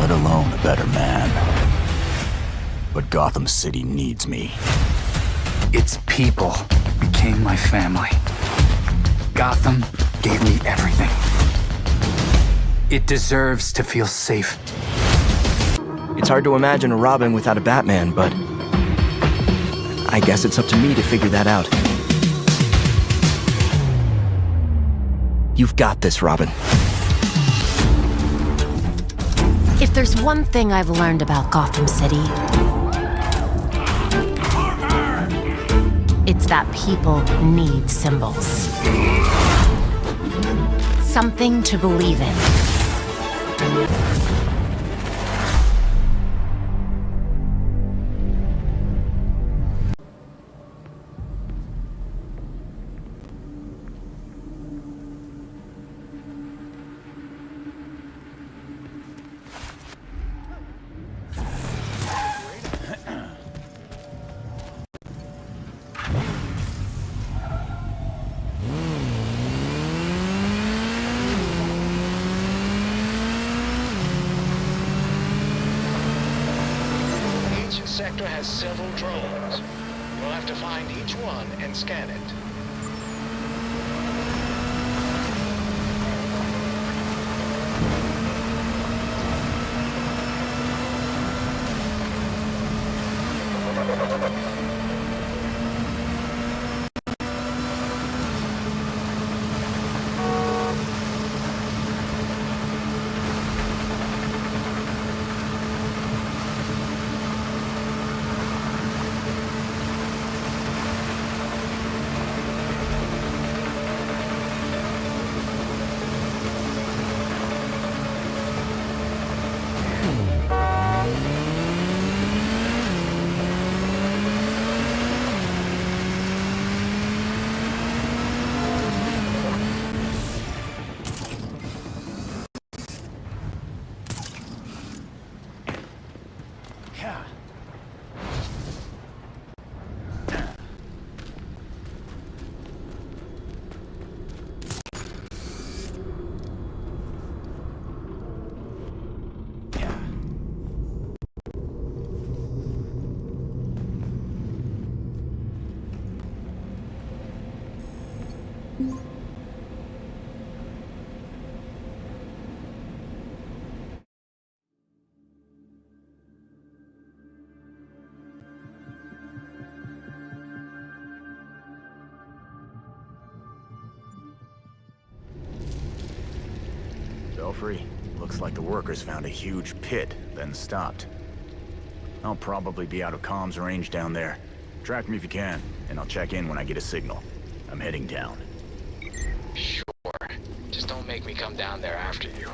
let alone a better man. But Gotham City needs me. Its people became my family. Gotham gave me everything. It deserves to feel safe. It's hard to imagine a Robin without a Batman, but I guess it's up to me to figure that out. You've got this, Robin. If there's one thing I've learned about Gotham City, it's that people need symbols. Something to believe in. Sector has several drones. We'll have to find each one and scan it. Belfry, looks like the workers found a huge pit, then stopped. I'll probably be out of comms range down there. Track me if you can, and I'll check in when I get a signal. I'm heading down. Sure. Just don't make me come down there after you.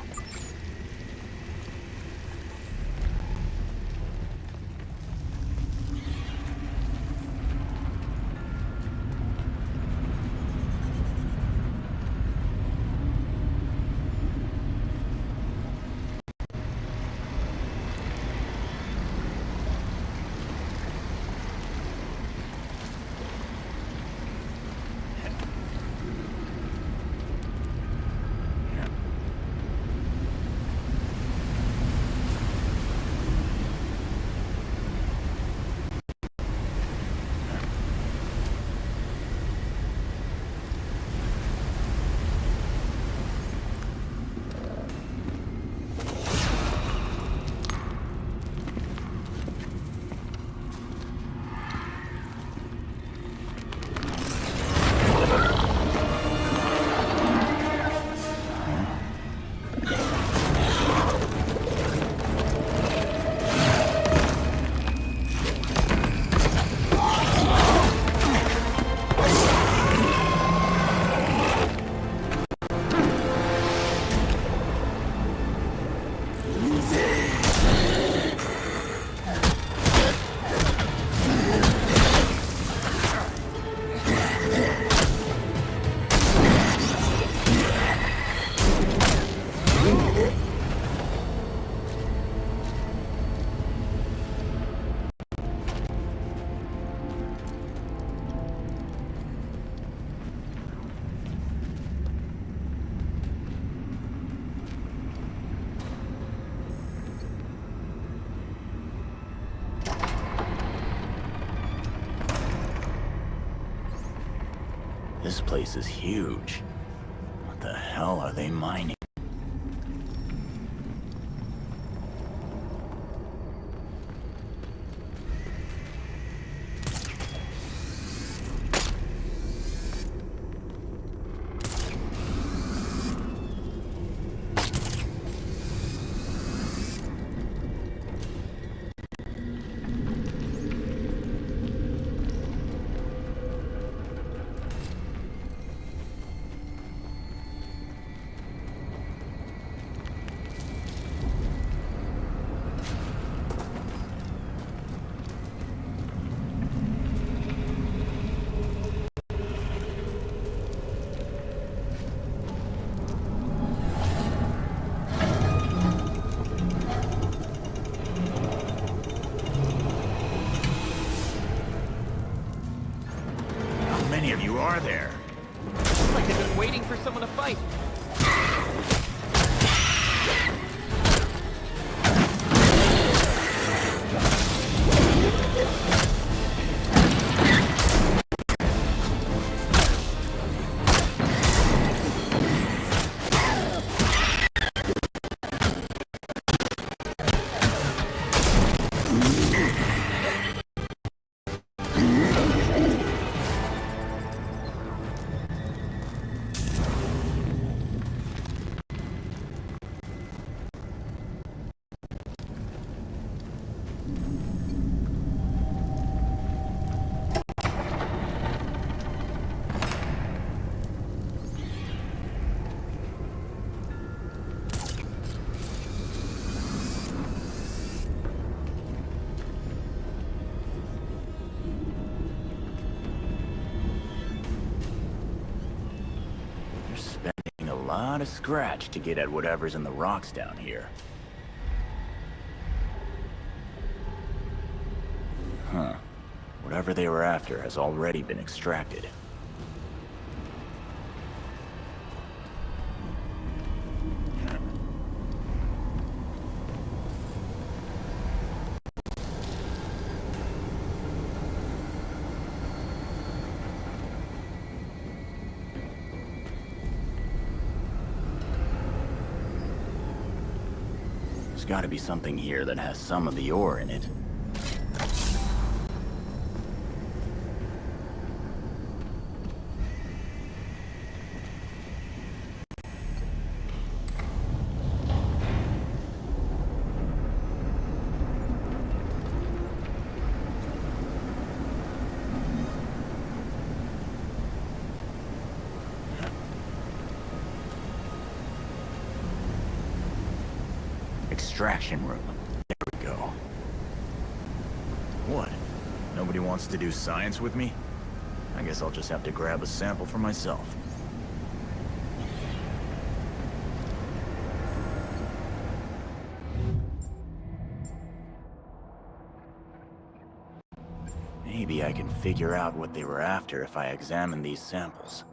This place is huge. What the hell are they mining? How many of you are there? It's like they've been waiting for someone to fight. Spending a lot of scratch to get at whatever's in the rocks down here. Huh. Whatever they were after has already been extracted. There's gotta be something here that has some of the ore in it. Extraction room. There we go. What? Nobody wants to do science with me? I guess I'll just have to grab a sample for myself. Maybe I can figure out what they were after if I examine these samples.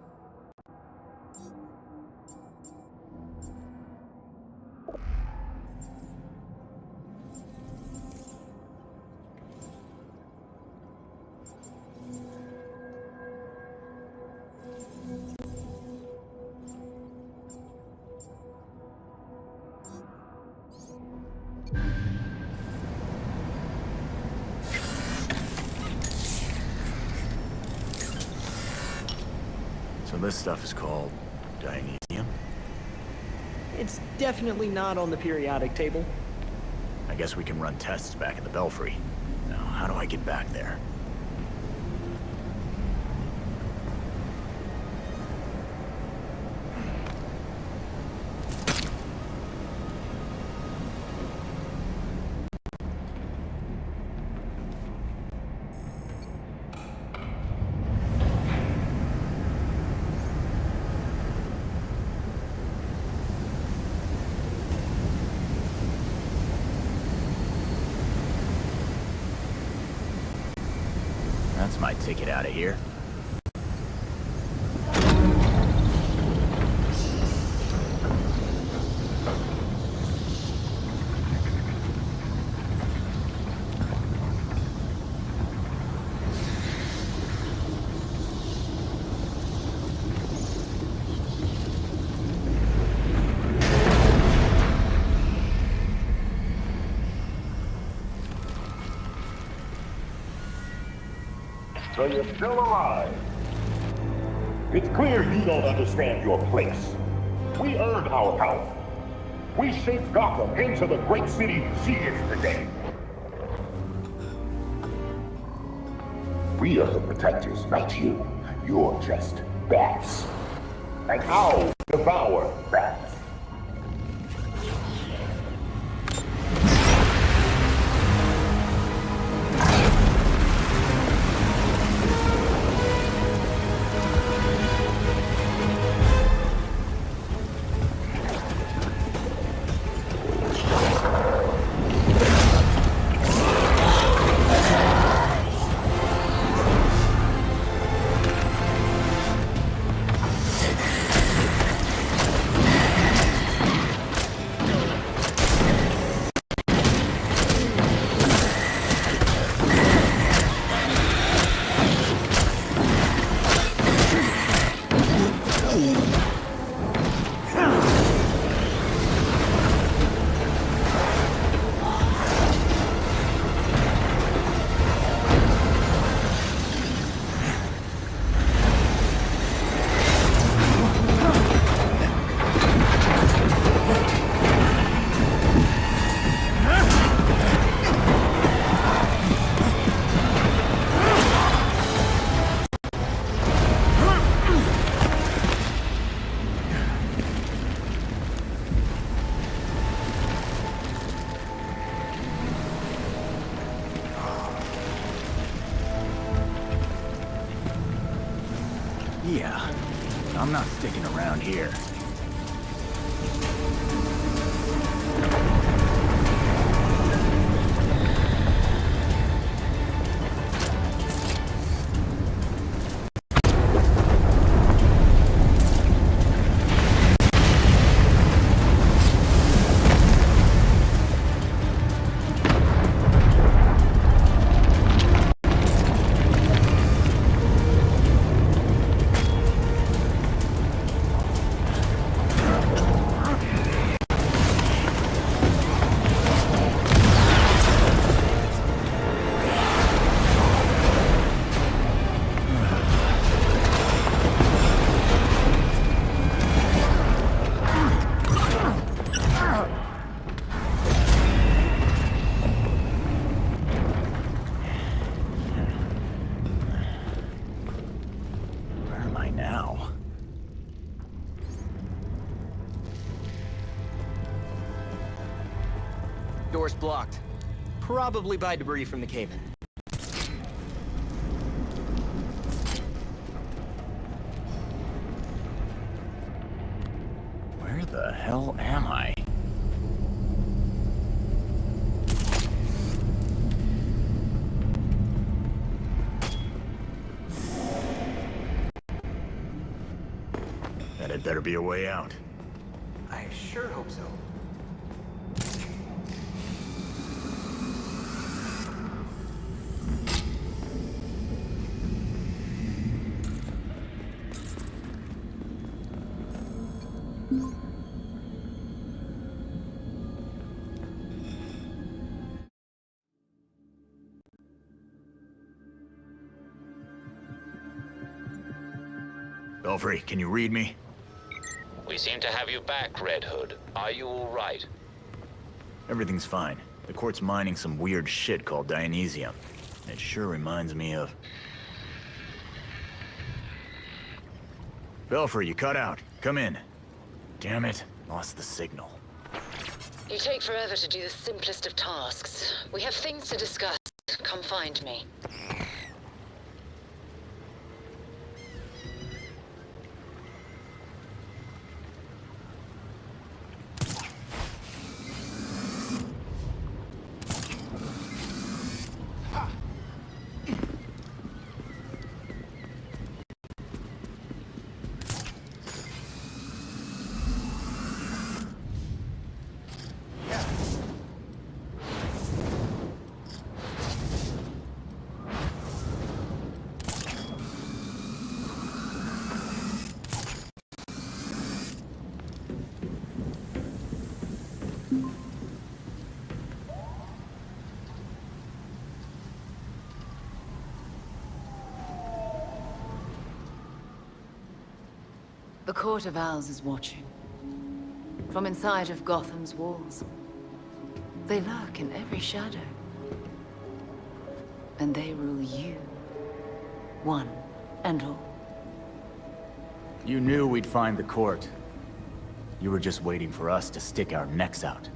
So this stuff is called Dionysium? It's definitely not on the periodic table. I guess we can run tests back at the Belfry. Now, how do I get back there? That's my ticket out of here. So you're still alive. It's clear you don't understand your place. We earned our power. We shaped Gotham into the great city she is today. We are the protectors, not you. You're just bats. And I'll devour bats. Yeah, I'm not sticking around here. Now. Door's blocked. Probably by debris from the cave-in. Where the hell am I? That better be a way out. I sure hope so. Belfry, can you read me? We seem to have you back, Red Hood. Are you all right? Everything's fine. The court's mining some weird shit called Dionysium. It sure reminds me of... Belfry, you cut out. Come in. Damn it. Lost the signal. You take forever to do the simplest of tasks. We have things to discuss. Come find me. The Court of Owls is watching. From inside of Gotham's walls. They lurk in every shadow. And they rule you. One and all. You knew we'd find the court. You were just waiting for us to stick our necks out.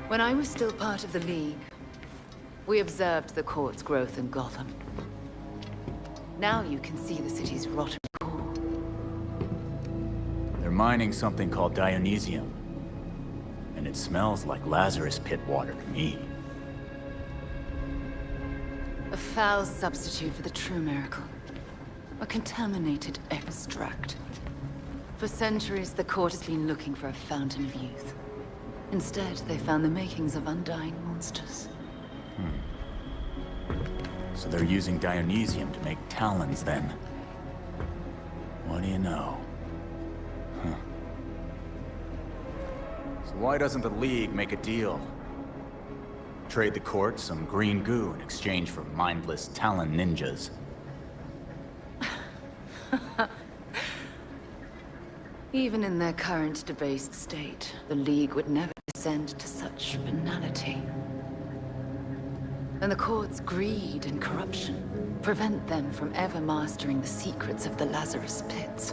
When I was still part of the League, we observed the court's growth in Gotham. Now you can see the city's rotten core. They're mining something called Dionysium. And it smells like Lazarus Pit water to me. A foul substitute for the true miracle. A contaminated extract. For centuries, the court has been looking for a fountain of youth. Instead, they found the makings of undying monsters. So they're using Dionysium to make talons, then. What do you know? So why doesn't the League make a deal? Trade the court some green goo in exchange for mindless talon ninjas. Even in their current debased state, the League would never descend to such banality. And the court's greed and corruption prevent them from ever mastering the secrets of the Lazarus Pits.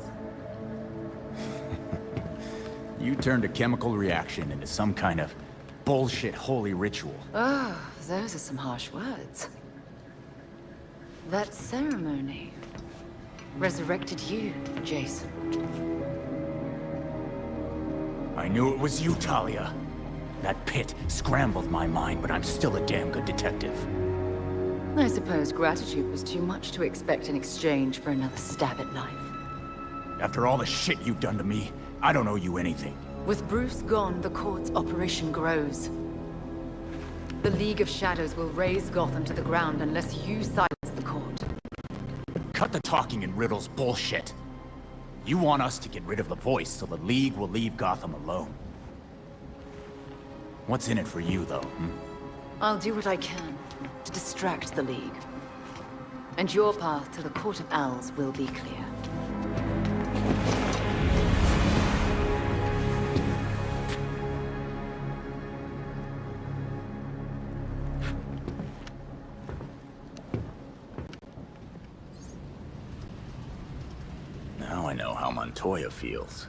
You turned a chemical reaction into some kind of bullshit holy ritual. Oh, those are some harsh words. That ceremony resurrected you, Jason. I knew it was you, Talia. That pit scrambled my mind, but I'm still a damn good detective. I suppose gratitude was too much to expect in exchange for another stab at life. After all the shit you've done to me, I don't owe you anything. With Bruce gone, the court's operation grows. The League of Shadows will raise Gotham to the ground unless you silence the court. Cut the talking in riddles bullshit. You want us to get rid of the voice so the League will leave Gotham alone. What's in it for you, though, I'll do what I can to distract the League. And your path to the Court of Owls will be clear. Now I know how Montoya feels.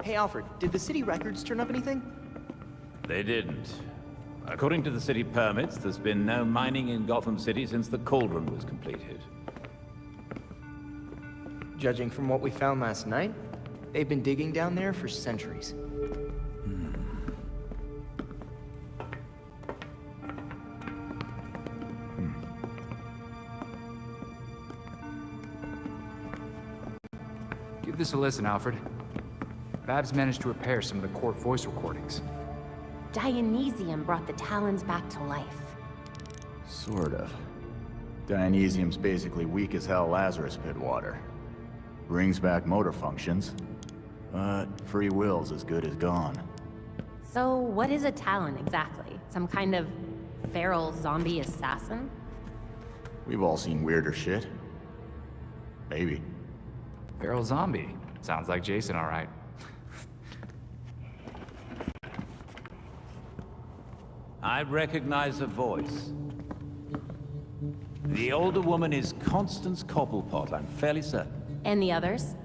Hey, Alfred, did the city records turn up anything? They didn't. According to the city permits, there's been no mining in Gotham City since the Cauldron was completed. Judging from what we found last night, they've been digging down there for centuries. Give this a listen, Alfred. Babs managed to repair some of the court voice recordings. Dionysium brought the Talons back to life. Sort of. Dionysium's basically weak as hell Lazarus Pit water. Brings back motor functions, but free will's as good as gone. So what is a Talon exactly? Some kind of feral zombie assassin? We've all seen weirder shit. Maybe. Feral zombie. Sounds like Jason, all right. I recognize a voice. The older woman is Constance Cobblepot, I'm fairly certain. And the others?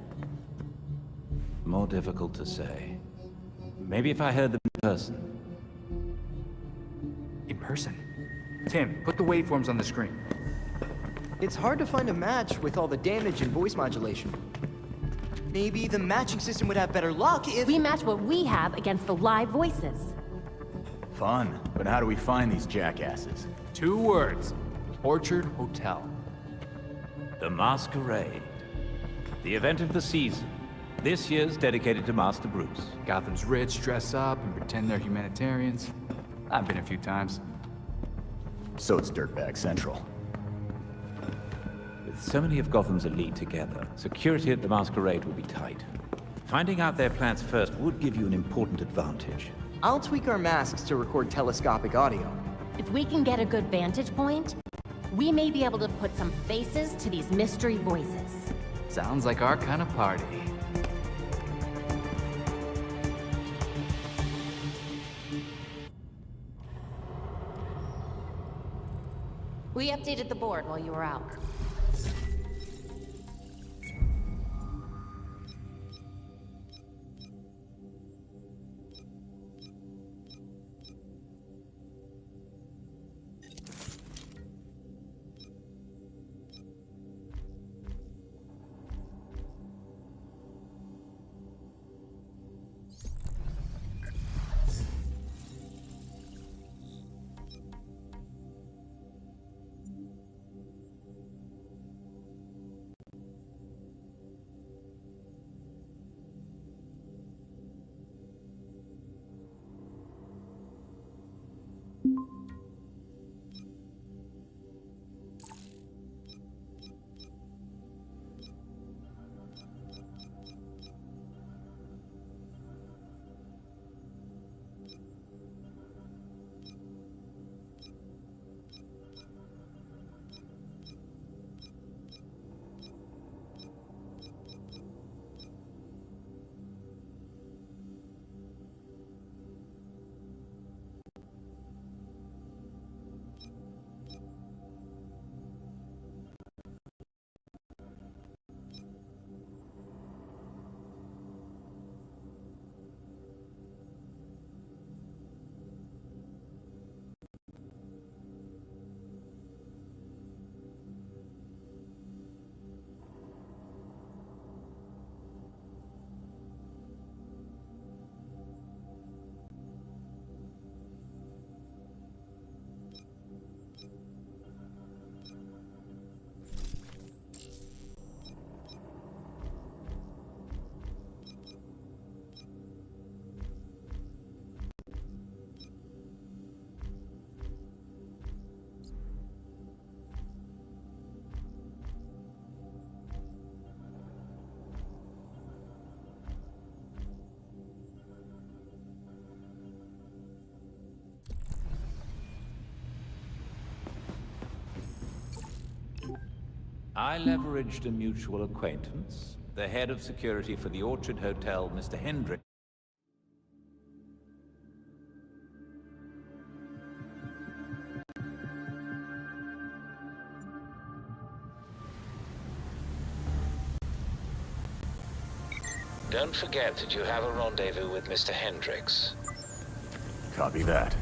More difficult to say. Maybe if I heard them in person. In person. Tim, put the waveforms on the screen. It's hard to find a match with all the damage and voice modulation. Maybe the matching system would have better luck if... We match what we have against the live voices. Fun, but how do we find these jackasses? 2 words. Orchard Hotel. The Masquerade. The event of the season. This year's dedicated to Master Bruce. Gotham's rich dress up and pretend they're humanitarians. I've been a few times. So it's Dirtbag Central. With so many of Gotham's elite together, security at the Masquerade will be tight. Finding out their plans first would give you an important advantage. I'll tweak our masks to record telescopic audio. If we can get a good vantage point, we may be able to put some faces to these mystery voices. Sounds like our kind of party. We updated the board while you were out. I leveraged a mutual acquaintance, the head of security for the Orchard Hotel, Mr. Hendrick. Don't forget that you have a rendezvous with Mr. Hendricks. Copy that.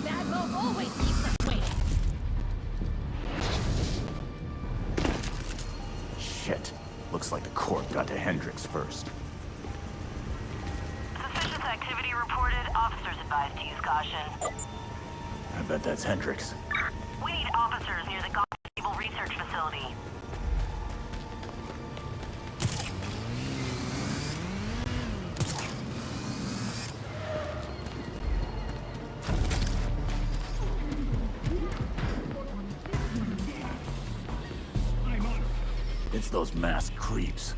Bad Mo always keeps us waiting. Shit. Looks like the Corp got to Hendricks first. Suspicious activity reported. Officers advised to use caution. I bet that's Hendricks. We need officers near the Gotham research facility. It's those masked creeps.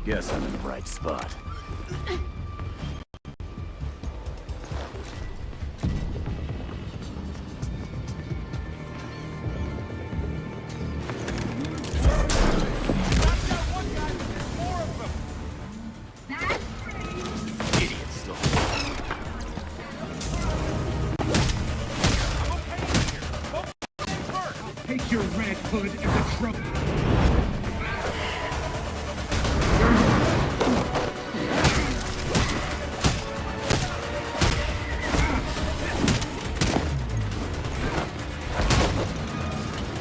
Guess I'm in the right spot. Idiot still. Take your red hood as a trophy.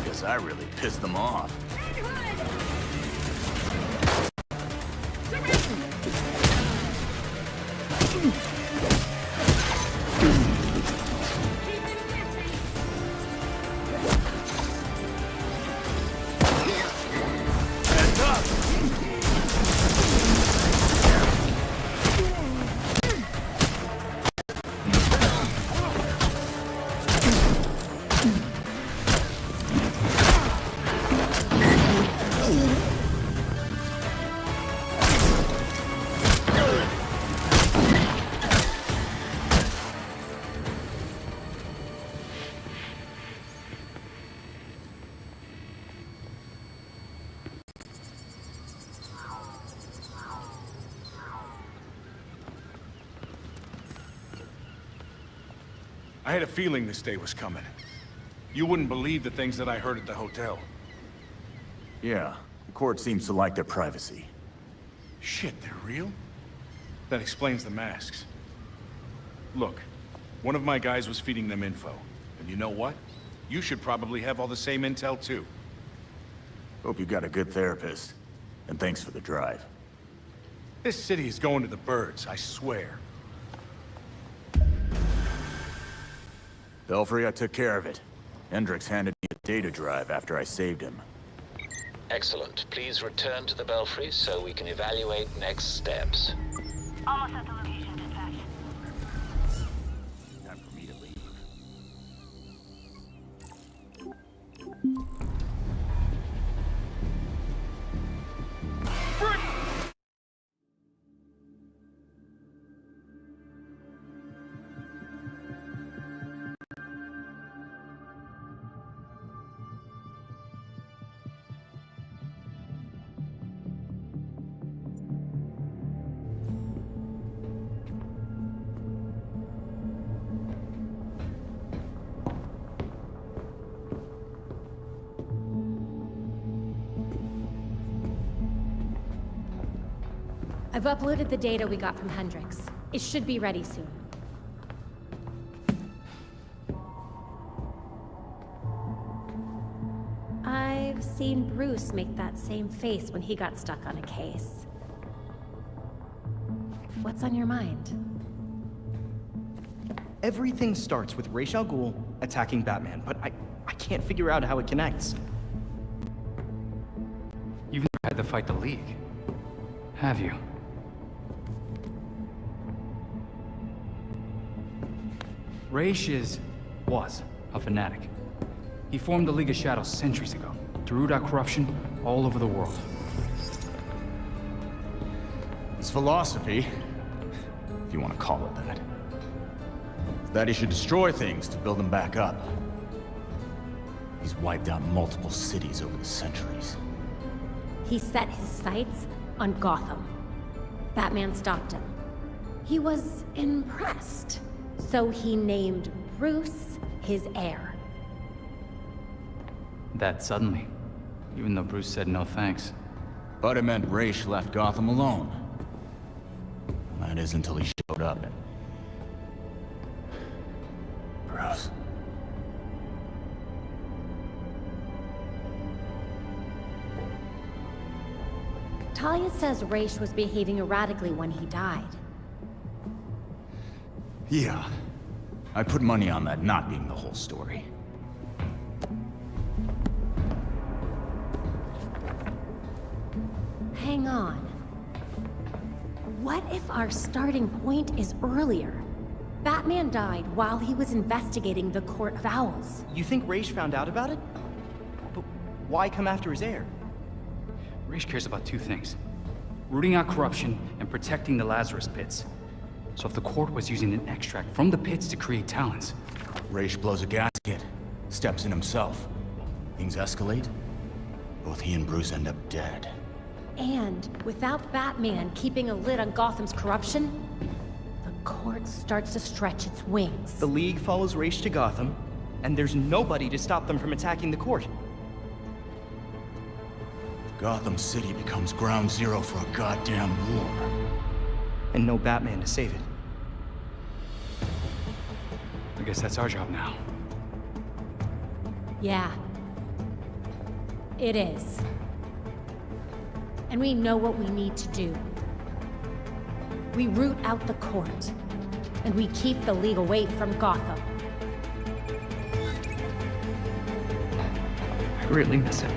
Guess I really pissed them off. Heads up! I had a feeling this day was coming. You wouldn't believe the things that I heard at the hotel. Yeah, the court seems to like their privacy. Shit, they're real? That explains the masks. Look, one of my guys was feeding them info. And you know what? You should probably have all the same intel too. Hope you got a good therapist. And thanks for the drive. This city is going to the birds, I swear. Belfry, I took care of it. Hendricks handed me a data drive after I saved him. Excellent. Please return to the Belfry so we can evaluate next steps. Almost at the location, dispatch. Time for me to leave. I've uploaded the data we got from Hendricks. It should be ready soon. I've seen Bruce make that same face when he got stuck on a case. What's on your mind? Everything starts with Ra's al Ghul attacking Batman, but I can't figure out how it connects. You've never had to fight the League, have you? Ra's was a fanatic. He formed the League of Shadows centuries ago to root out corruption all over the world. His philosophy, if you want to call it that, is that he should destroy things to build them back up. He's wiped out multiple cities over the centuries. He set his sights on Gotham. Batman stopped him. He was impressed. So he named Bruce his heir. That suddenly. Even though Bruce said no thanks. But it meant Raish left Gotham alone. That is until he showed up. Bruce. Talia says Raish was behaving erratically when he died. Yeah. I put money on that not being the whole story. Hang on. What if our starting point is earlier? Batman died while he was investigating the Court of Owls. You think Raish found out about it? But why come after his heir? Raish cares about two things. Rooting out corruption and protecting the Lazarus Pits. So if the court was using an extract from the pits to create talents... Raish blows a gasket, steps in himself. Things escalate. Both he and Bruce end up dead. And without Batman keeping a lid on Gotham's corruption, the court starts to stretch its wings. The League follows Raish to Gotham, and there's nobody to stop them from attacking the court. Gotham City becomes ground zero for a goddamn war. And no Batman to save it. I guess that's our job now. Yeah. It is. And we know what we need to do. We root out the court, and we keep the League away from Gotham. I really miss him.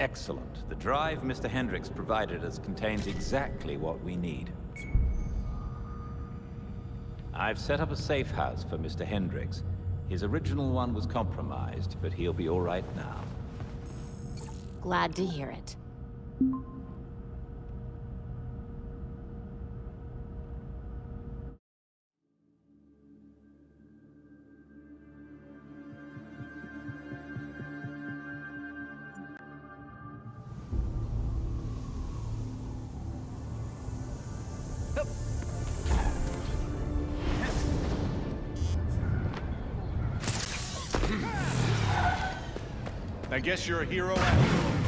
Excellent. The drive Mr. Hendricks provided us contains exactly what we need. I've set up a safe house for Mr. Hendricks. His original one was compromised, but he'll be all right now. Glad to hear it. I guess you're a hero after all.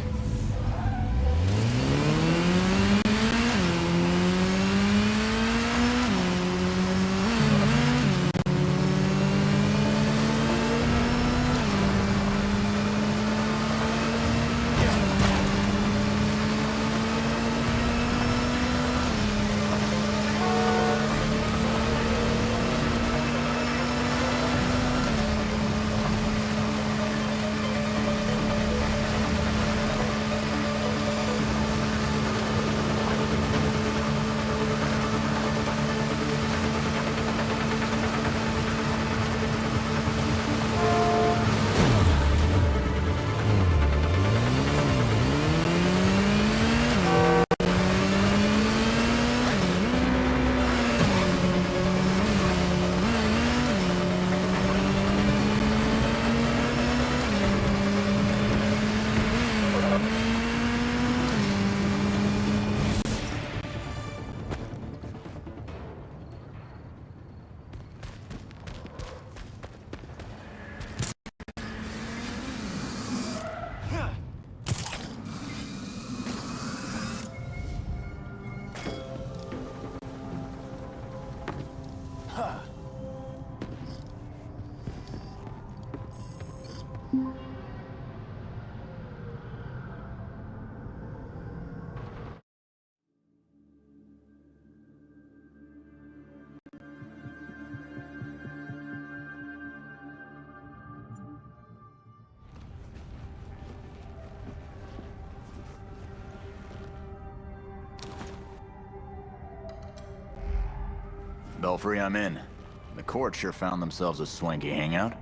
Belfry, I'm in. The court sure found themselves a swanky hangout.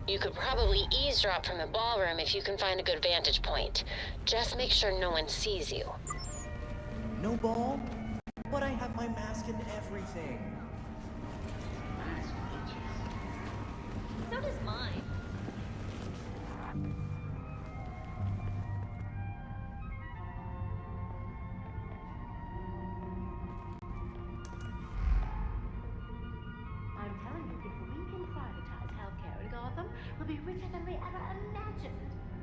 You could probably eavesdrop from the ballroom if you can find a good vantage point. Just make sure no one sees you. No ball? But I have my mask and everything. So does mine. I'm telling you, if we can privatize healthcare in Gotham, we'll be richer than we ever imagined.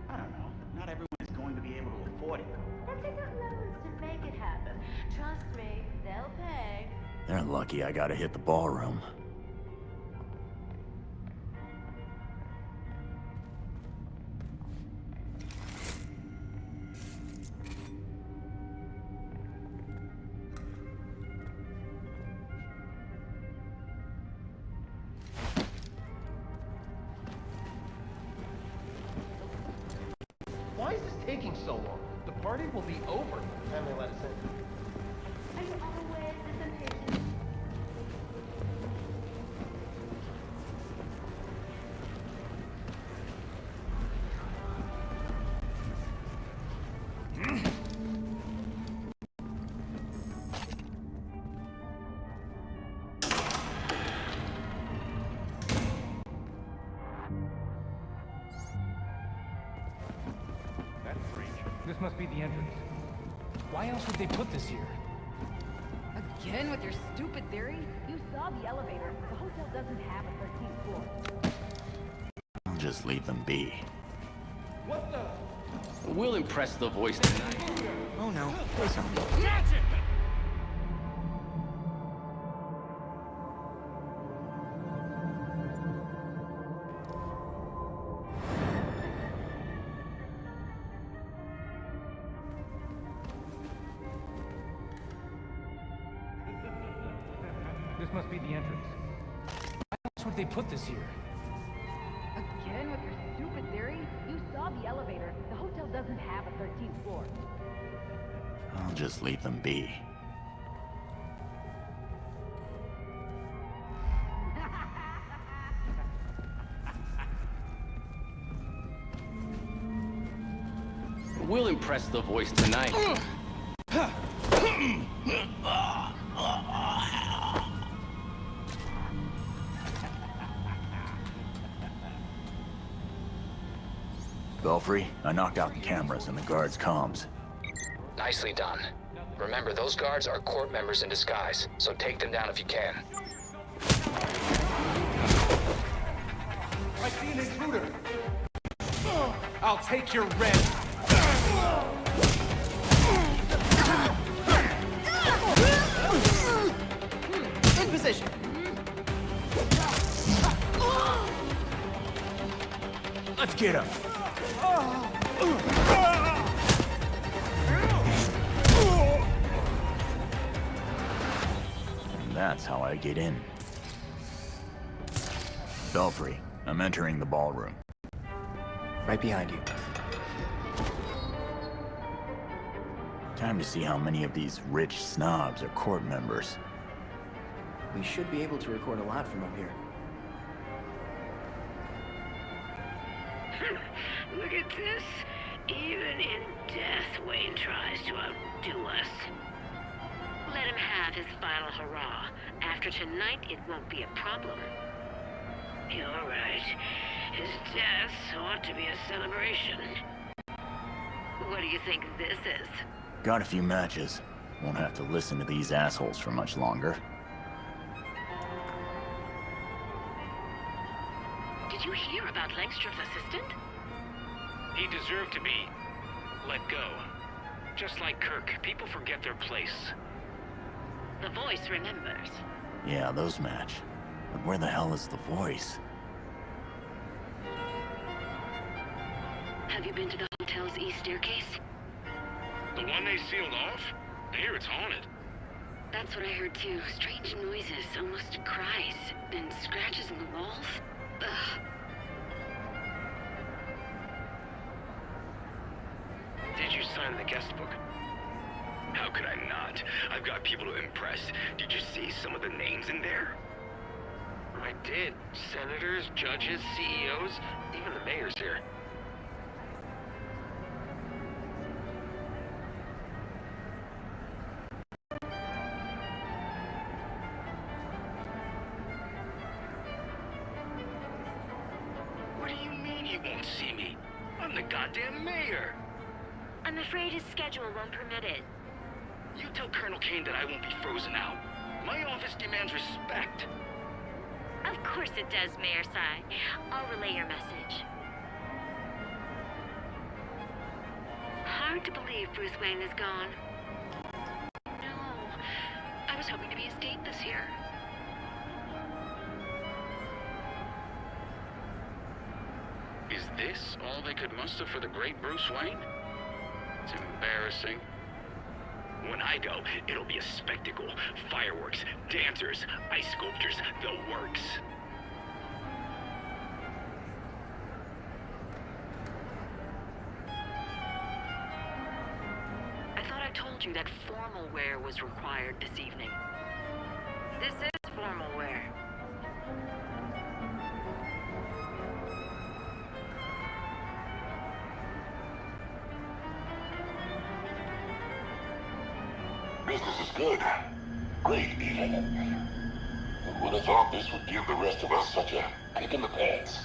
I don't know. Not everyone is going to be able to afford it. They'll take out loans to make it happen. Trust me, they'll pay. They're lucky I gotta hit the ballroom. Why is this taking so long? The party will be over. Time they let us in. Are you always this impatient? That's strange. This must be the entrance. Why else would they put this here? Again with your stupid theory? You saw the elevator. The hotel doesn't have a 13th floor. I'll just leave them be. What the? We'll impress the voice tonight. Oh no, please help me. This must be the entrance. Why else would they put this here? Again with your stupid theory? You saw the elevator. The hotel doesn't have a 13th floor. I'll just leave them be. We'll impress the voice tonight. Belfry, I knocked out the cameras and the guards' comms. Nicely done. Remember, those guards are court members in disguise, so take them down if you can. I see an intruder. I'll take your red. In position. Let's get him! And that's how I get in. Belfry, I'm entering the ballroom. Right behind you. Time to see how many of these rich snobs are court members. We should be able to record a lot from up here. Look at this. Even in death, Wayne tries to outdo us. Let him have his final hurrah. After tonight, it won't be a problem. You're right. His death ought to be a celebration. What do you think this is? Got a few matches. Won't have to listen to these assholes for much longer. Did you hear about Langstrom's assistant? He deserved to be let go. Just like Kirk, people forget their place. The voice remembers. Yeah, those match. But where the hell is the voice? Have you been to the hotel's east staircase? The one they sealed off? I hear it's haunted. That's what I heard too. Strange noises, almost cries, and scratches in the walls. Ugh. Did you sign the guest book? How could I not? I've got people to impress. Did you see some of the names in there? I did. Senators, judges, CEOs, even the mayor's here. He won't see me. I'm the goddamn mayor. I'm afraid his schedule won't permit it. You tell Colonel Kane that I won't be frozen out. My office demands respect. Of course it does, Mayor Sai. I'll relay your message. Hard to believe Bruce Wayne is gone. No. I was hoping to be his date this year. Is this all they could muster for the great Bruce Wayne? It's embarrassing. When I go, it'll be a spectacle. Fireworks, dancers, ice sculptures, the works. I thought I told you that formal wear was required this evening. This is formal wear. Business is good. Great, even. Who would have thought this would give the rest of us such a kick in the pants?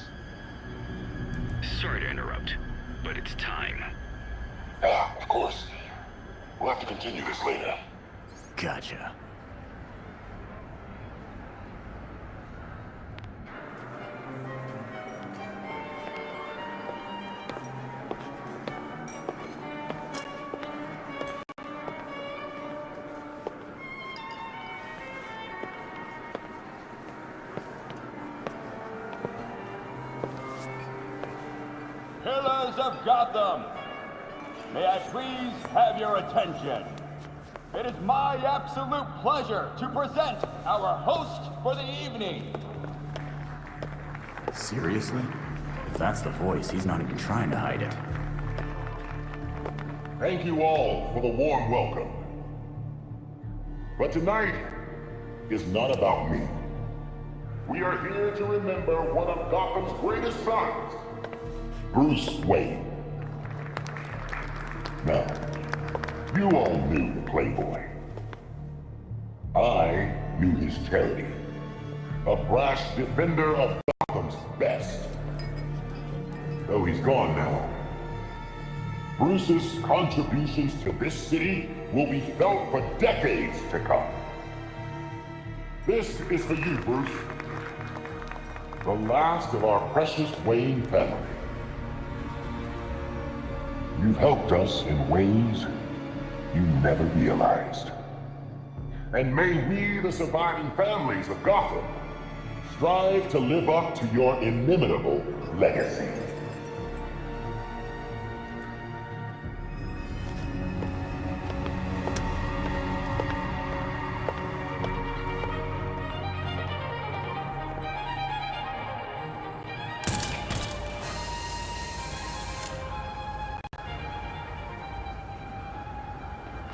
Sorry to interrupt, but it's time. Ah, of course. We'll have to continue this later. Gotcha. Pillars of Gotham, may I please have your attention? It is my absolute pleasure to present our host for the evening. Seriously? If that's the voice, he's not even trying to hide it. Thank you all for the warm welcome. But tonight is not about me. We are here to remember one of Gotham's greatest sons, Bruce Wayne. Now, you all knew the Playboy. I knew his charity. A brash defender of Gotham's best. Though he's gone now, Bruce's contributions to this city will be felt for decades to come. This is for you, Bruce. The last of our precious Wayne family. You've helped us in ways you never realized. And may we, the surviving families of Gotham, strive to live up to your inimitable legacy.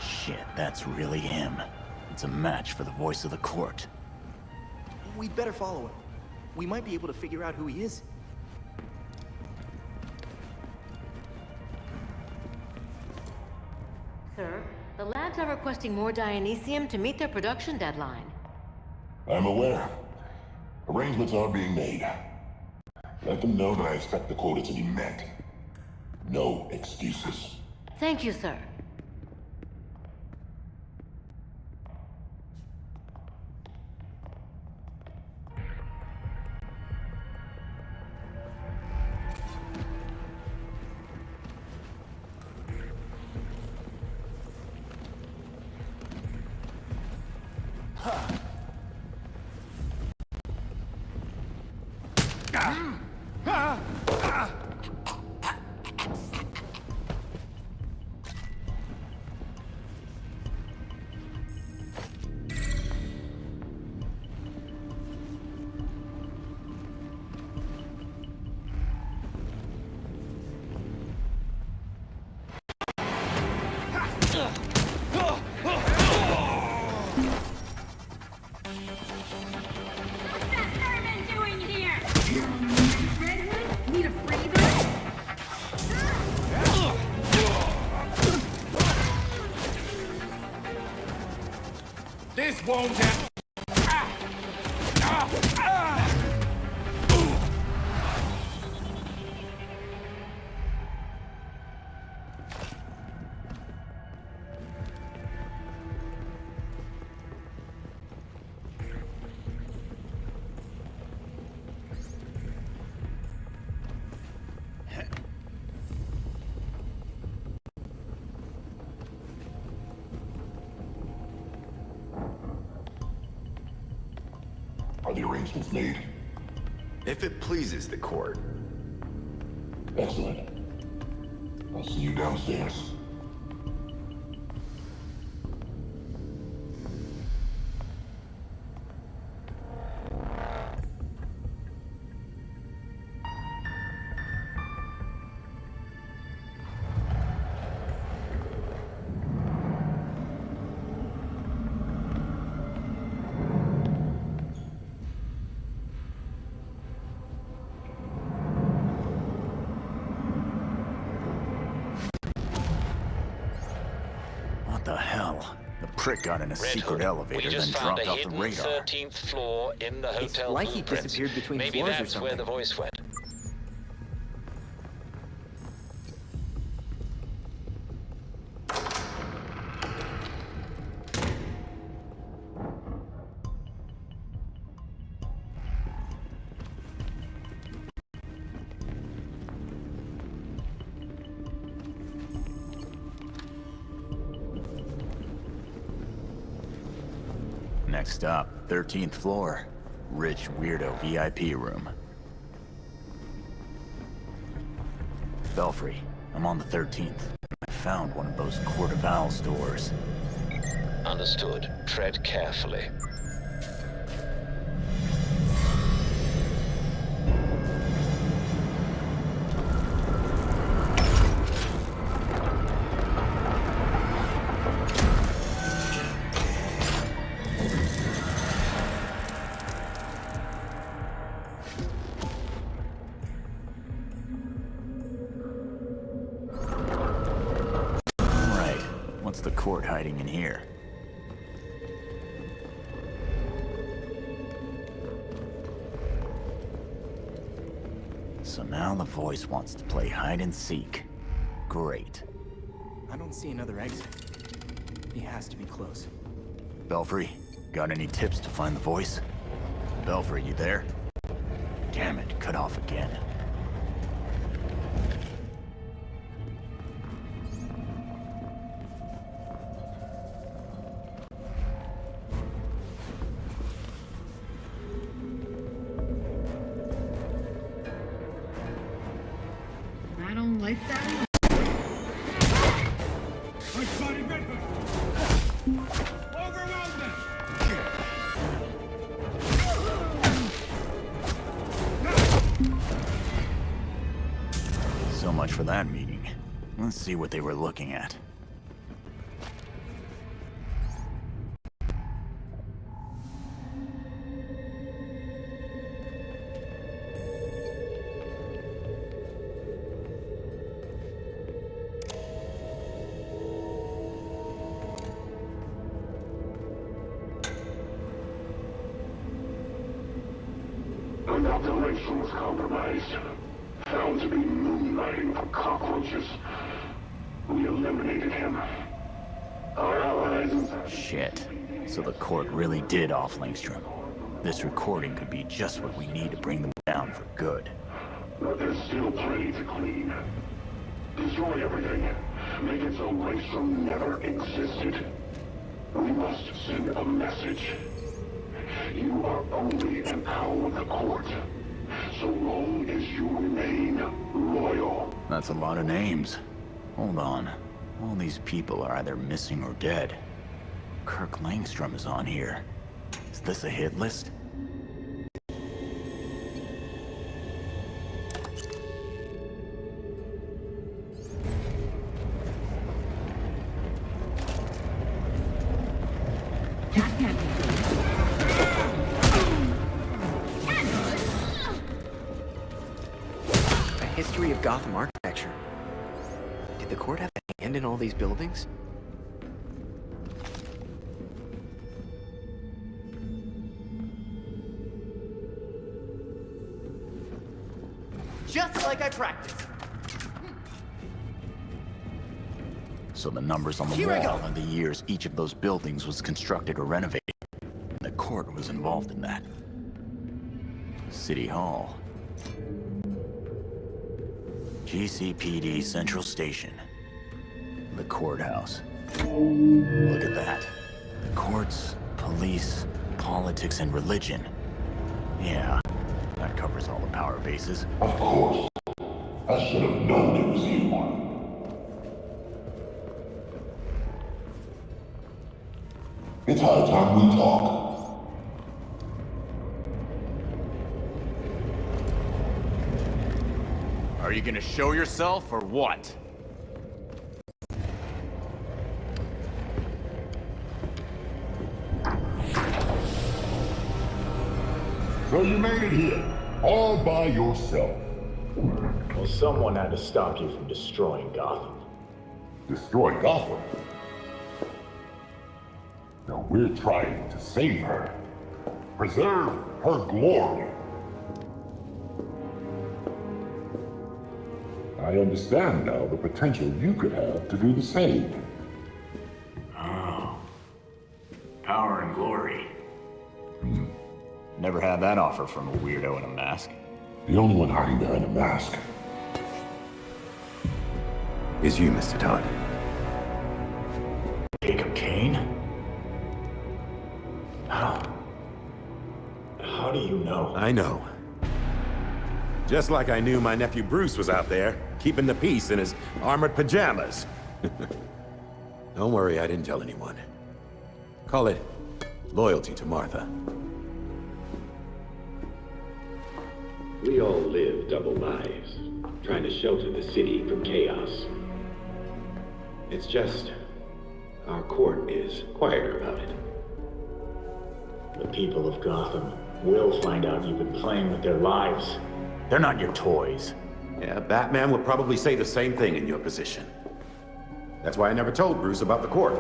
Shit, that's really him. It's a match for the voice of the court. We'd better follow him. We might be able to figure out who he is. Sir, the labs are requesting more Dionysium to meet their production deadline. I'm aware. Arrangements are being made. Let them know that I expect the quota to be met. No excuses. Thank you, sir. This won't happen. the arrangements made? If it pleases the court. Excellent. I'll see you downstairs. What the hell? The prick got in a secret elevator, then dropped off the radar. 13th floor in the hotel It's like he blueprints. disappeared between Maybe floors or that's where something. the voice went. Next up, 13th floor. Rich weirdo VIP room. Belfry, I'm on the 13th. I found one of those Court of Owls doors. Understood. Tread carefully. Right. What's the court hiding in here? So now the voice wants to play hide and seek. Great. I don't see another exit. He has to be close. Belfry, got any tips to find the voice? Belfry, you there? Damn it, cut off again. I don't like that. So much for that meeting. Let's see what they were looking at. Dr. Rachel was compromised. Found to be moonlighting for cockroaches. We eliminated him. Our allies... Shit. So the court really did off Langstrom. This recording could be just what we need to bring them down for good. But there's still plenty to clean. Destroy everything. Make it so Langstrom never existed. We must send a message. You are only an owl of the court. So long as you remain loyal. That's a lot of names. Hold on. All these people are either missing or dead. Kirk Langstrom is on here. Is this a hit list? A history of Gotham architecture. Did the court have a hand in all these buildings? Just like I practiced. So the numbers on the Here I wall go. are the years each of those buildings was constructed or renovated. And the court was involved in that. City Hall. GCPD Central Station. The courthouse. Look at that. The courts, police, politics, and religion. Yeah, that covers all the power bases. Of course. I should have known it was you. It's high time we talk. Are you gonna show yourself, or what? So you made it here, all by yourself. Well, someone had to stop you from destroying Gotham. Destroy Gotham? Now we're trying to save her. Preserve her glory. I understand now the potential you could have to do the same. Oh. Power and glory. Never had that offer from a weirdo in a mask. The only one hiding behind a mask is you, Mr. Todd. Jacob Kane? How do you know? I know. Just like I knew my nephew Bruce was out there, keeping the peace in his armored pajamas. Don't worry, I didn't tell anyone. Call it loyalty to Martha. We all live double lives, trying to shelter the city from chaos. It's just, our court is quieter about it. The people of Gotham will find out you've been playing with their lives. They're not your toys. Yeah, Batman would probably say the same thing in your position. That's why I never told Bruce about the court.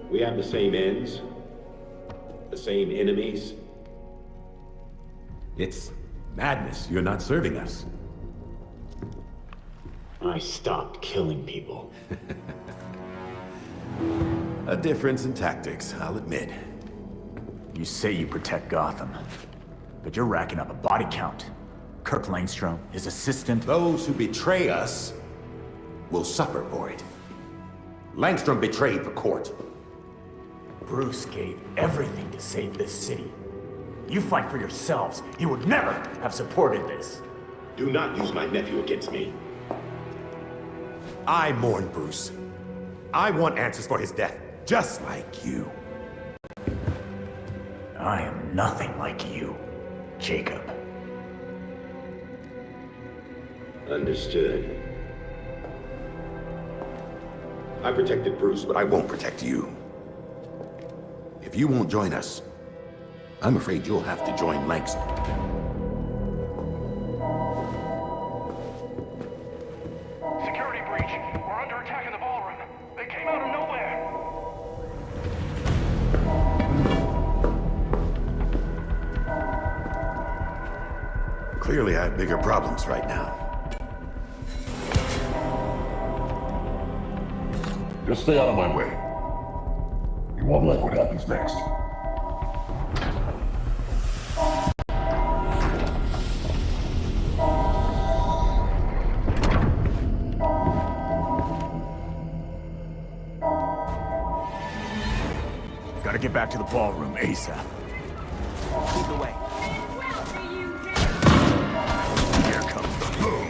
We have the same ends, the same enemies. It's madness. You're not serving us. I stopped killing people. A difference in tactics, I'll admit. You say you protect Gotham, but you're racking up a body count. Kirk Langstrom, his assistant. Those who betray us will suffer for it. Langstrom betrayed the court. Bruce gave everything to save this city. You fight for yourselves. He would never have supported this. Do not use my nephew against me. I mourn Bruce. I want answers for his death, just like you. I am nothing like you, Jacob. Understood. I protected Bruce, but I won't protect you. If you won't join us, I'm afraid you'll have to join Langston. Security breach. We're under attack in the ballroom. They came out of nowhere. Clearly, I have bigger problems right now. Just stay out of my way. You won't like what happens next. Gotta get back to the ballroom ASAP. Lead the way. Here comes the boom.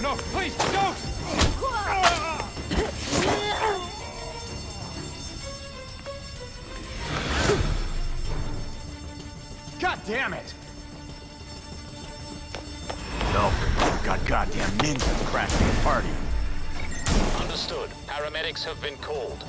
No, please, don't! damn it! Belfry, you've got goddamn ninjas crashing the party. Understood. Paramedics have been called.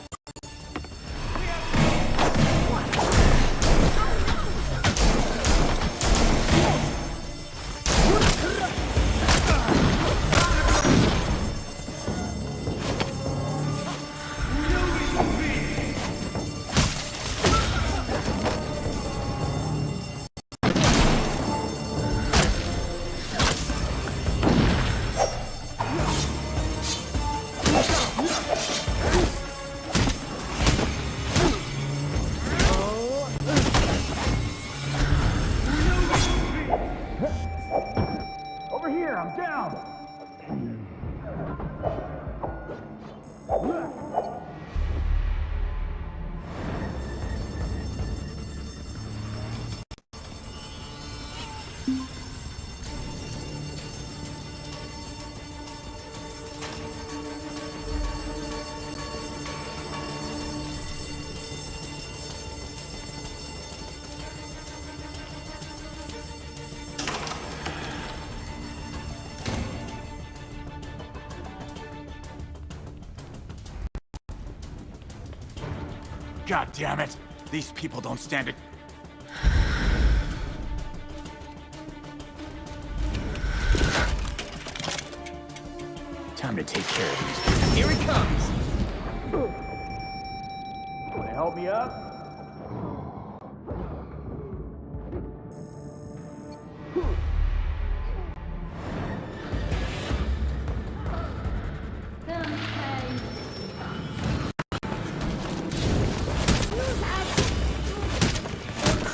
Over here, I'm down! God damn it! These people don't stand it. Time to take care of these. Here he comes! Wanna help me up?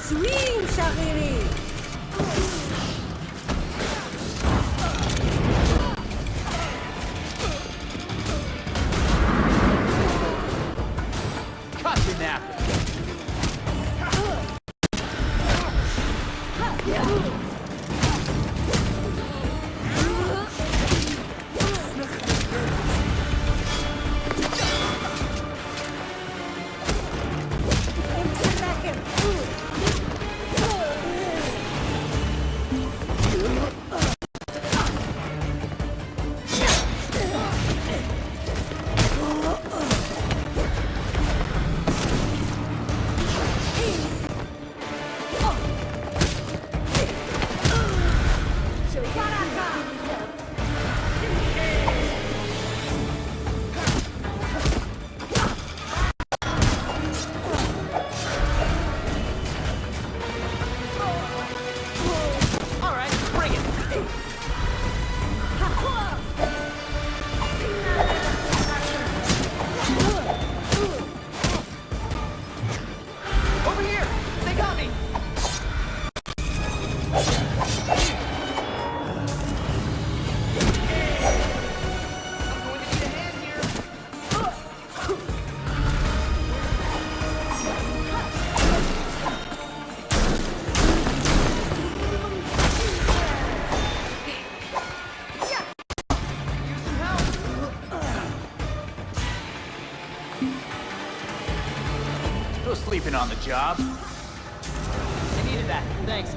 Swing, Shahiri! Cut the napkin! No sleeping on the job. I needed that. Thanks.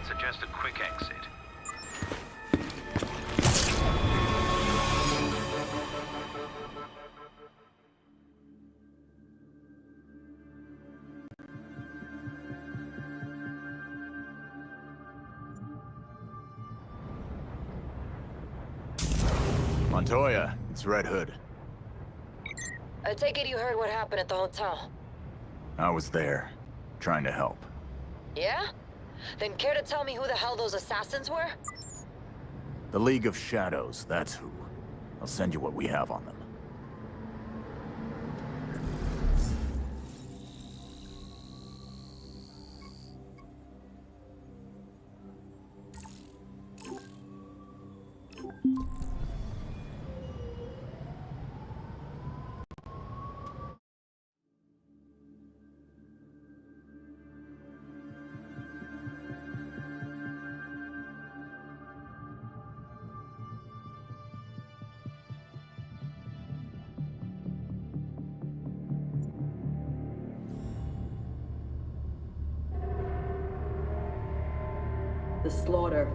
Suggest a quick exit. Montoya, it's Red Hood. I take it you heard what happened at the hotel. I was there, trying to help. Yeah? Then care to tell me who the hell those assassins were? The League of Shadows, that's who. I'll send you what we have on them. The slaughter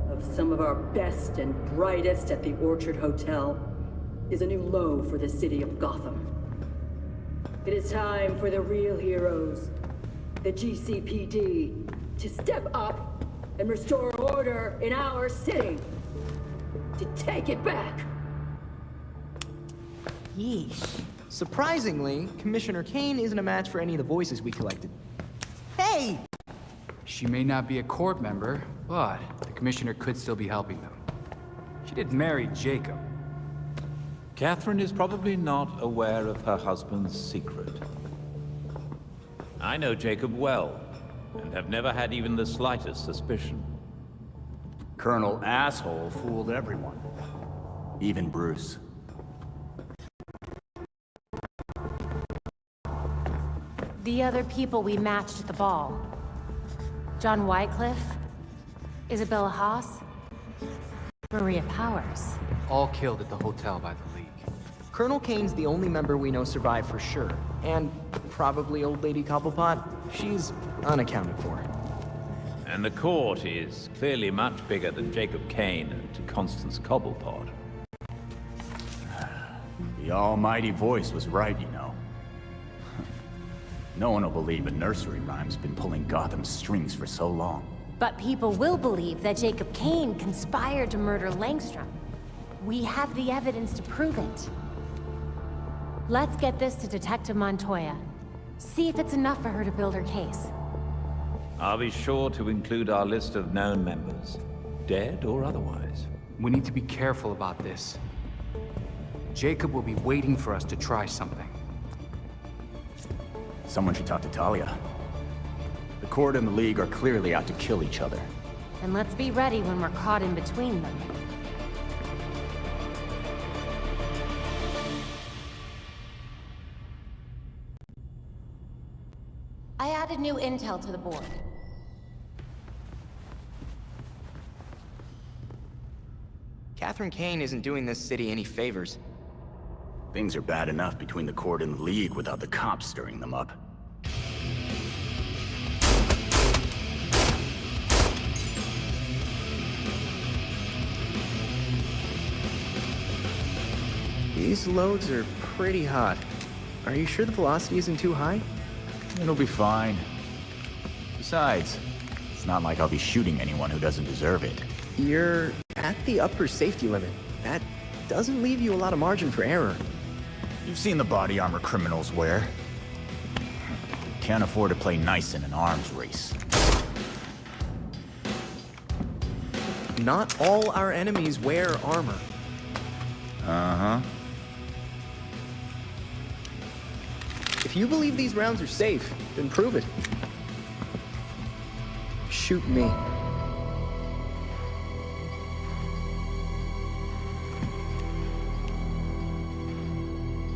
of some of our best and brightest at the Orchard Hotel is a new low for the city of Gotham. It is time for the real heroes, the GCPD, to step up and restore order in our city. To take it back. Yeesh. Surprisingly, Commissioner Kane isn't a match for any of the voices we collected. Hey! She may not be a court member, but the commissioner could still be helping them. She did marry Jacob. Catherine is probably not aware of her husband's secret. I know Jacob well, and have never had even the slightest suspicion. Colonel Asshole fooled everyone. Even Bruce. The other people we matched at the ball. John Wycliffe, Isabella Haas, Maria Powers. All killed at the hotel by the League. Colonel Kane's the only member we know survived for sure. And probably Old Lady Cobblepot. She's unaccounted for. And the court is clearly much bigger than Jacob Kane and Constance Cobblepot. The almighty voice was right, you know. No one will believe a nursery rhyme's been pulling Gotham's strings for so long. But people will believe that Jacob Kane conspired to murder Langstrom. We have the evidence to prove it. Let's get this to Detective Montoya. See if it's enough for her to build her case. I'll be sure to include our list of known members, dead or otherwise. We need to be careful about this. Jacob will be waiting for us to try something. Someone should talk to Talia. The Court and the League are clearly out to kill each other. And let's be ready when we're caught in between them. I added new intel to the board. Catherine Kane isn't doing this city any favors. Things are bad enough between the Court and the League without the cops stirring them up. These loads are pretty hot. Are you sure the velocity isn't too high? It'll be fine. Besides, it's not like I'll be shooting anyone who doesn't deserve it. You're at the upper safety limit. That doesn't leave you a lot of margin for error. You've seen the body armor criminals wear. Can't afford to play nice in an arms race. Not all our enemies wear armor. Uh-huh. If you believe these rounds are safe, then prove it. Shoot me.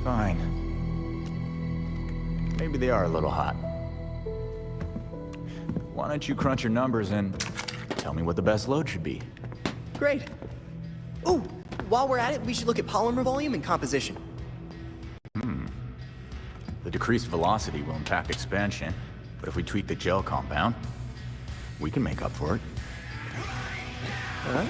Fine. Maybe they are a little hot. Why don't you crunch your numbers and tell me what the best load should be? Great. Oh, while we're at it, we should look at polymer volume and composition. The decreased velocity will impact expansion, but if we tweak the gel compound, we can make up for it. Huh?